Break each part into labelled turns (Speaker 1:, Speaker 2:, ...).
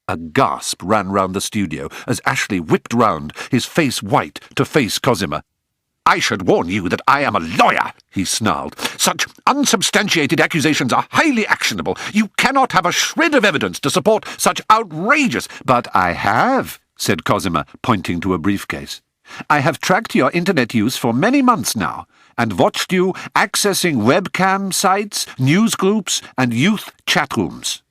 Speaker 1: A gasp ran round the studio as Ashley whipped round, his face white, to face Cosima. "I should warn you that I am a lawyer," he snarled. "Such unsubstantiated accusations are highly actionable. You cannot have a shred of evidence to support such outrageous—" "But I have," said Cosima, pointing to a briefcase. "I have tracked your internet use for many months now, and watched you accessing webcam sites, news groups, and youth chat rooms."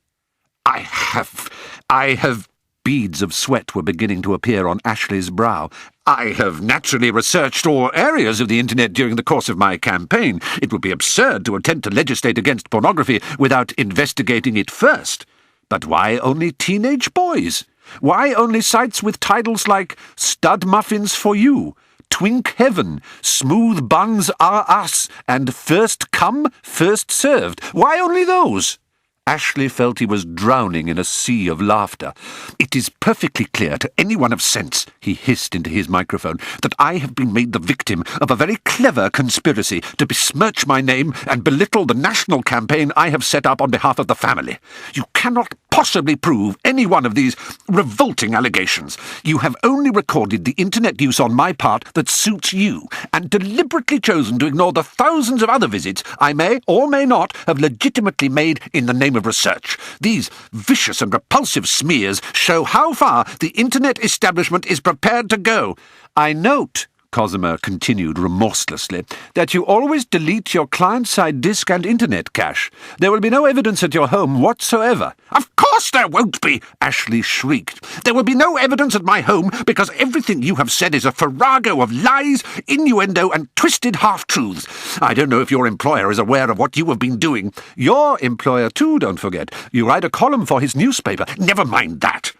Speaker 1: I have... Beads of sweat were beginning to appear on Ashley's brow. "I have naturally researched all areas of the internet during the course of my campaign. It would be absurd to attempt to legislate against pornography without investigating it first. But why only teenage boys? Why only sites with titles like Stud Muffins for You, Twink Heaven, Smooth Buns Are Us, and First Come, First Served? Why only those?" Ashley felt he was drowning in a sea of laughter. "It is perfectly clear to anyone of sense," he hissed into his microphone, "that I have been made the victim of a very clever conspiracy to besmirch my name and belittle the national campaign I have set up on behalf of the family. You cannot possibly prove any one of these revolting allegations. You have only recorded the internet use on my part that suits you, and deliberately chosen to ignore the thousands of other visits I may or may not have legitimately made in the name of research. These vicious and repulsive smears show how far the internet establishment is prepared to go. I note," Cosima continued remorselessly, "that you always delete your client-side disk and internet cache. There will be no evidence at your home whatsoever." "Of course there won't be!" Ashley shrieked. "There will be no evidence at my home because everything you have said is a farrago of lies, innuendo, and twisted half-truths. I don't know if your employer is aware of what you have been doing." "Your employer, too, don't forget. You write a column for his newspaper." "Never mind that.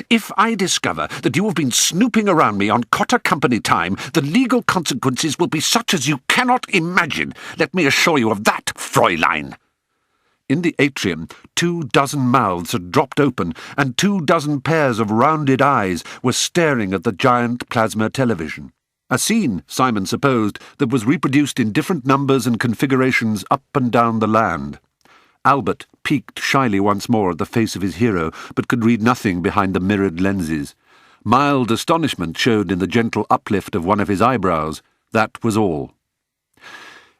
Speaker 1: If I discover that you have been snooping around me on Cotter Company time, the legal consequences will be such as you cannot imagine. Let me assure you of that, Fräulein." In the atrium, 24 mouths had dropped open, and 24 pairs of rounded eyes were staring at the giant plasma television. A scene, Simon supposed, that was reproduced in different numbers and configurations up and down the land. Albert peeked shyly once more at the face of his hero, but could read nothing behind the mirrored lenses. Mild astonishment showed in the gentle uplift of one of his eyebrows. That was all.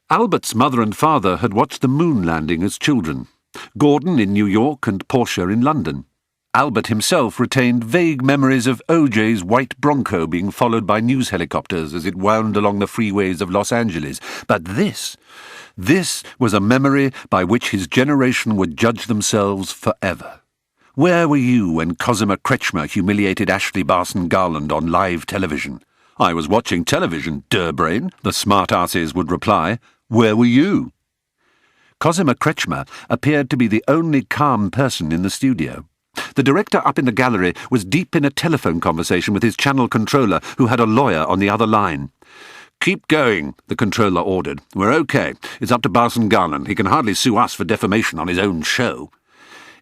Speaker 1: Albert's mother and father had watched the moon landing as children. Gordon in New York and Portia in London. Albert himself retained vague memories of O.J.'s white Bronco being followed by news helicopters as it wound along the freeways of Los Angeles. But this was a memory by which his generation would judge themselves forever. Where were you when Cosima Kretschmer humiliated Ashley Barson Garland on live television? "I was watching television, Durbrain," the smart-asses would reply. "Where were you?" Cosima Kretschmer appeared to be the only calm person in the studio. The director up in the gallery was deep in a telephone conversation with his channel controller, who had a lawyer on the other line. "Keep going," the controller ordered. "We're okay. It's up to Barson Garland. He can hardly sue us for defamation on his own show."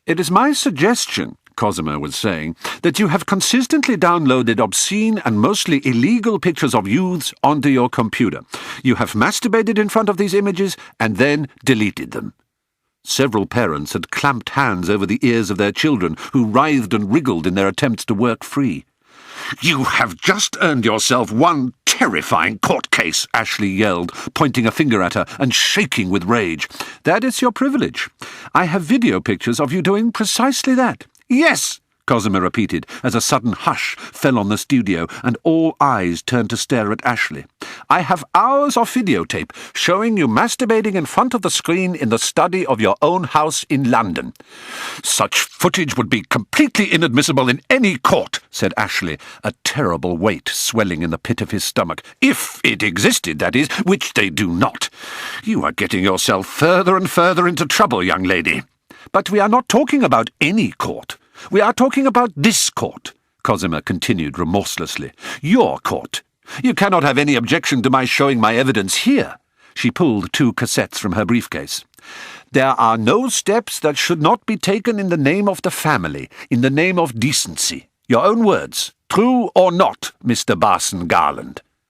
Speaker 1: "It is my suggestion," Cosima was saying, "that you have consistently downloaded obscene and mostly illegal pictures of youths onto your computer. You have masturbated in front of these images and then deleted them." Several parents had clamped hands over the ears of their children, who writhed and wriggled in their attempts to work free. "You have just earned yourself one terrifying court case," Ashley yelled, pointing a finger at her and shaking with rage. "That is your privilege. I have video pictures of you doing precisely that." "Yes," Cosima repeated, as a sudden hush fell on the studio, and all eyes turned to stare at Ashley. "I have hours of videotape showing you masturbating in front of the screen in the study of your own house in London." "Such footage would be completely inadmissible in any court," said Ashley, a terrible weight swelling in the pit of his stomach. "If it existed, that is, which they do not. You are getting yourself further and further into trouble, young lady." "But we are not talking about any court. We are talking about this court," Cosima continued remorselessly. "Your court. You cannot have any objection to my showing my evidence here." She pulled 2 cassettes from her briefcase. "There are no steps that should not be taken in the name of the family, in the name of decency. Your own words. True or not, Mr. Barson Garland?"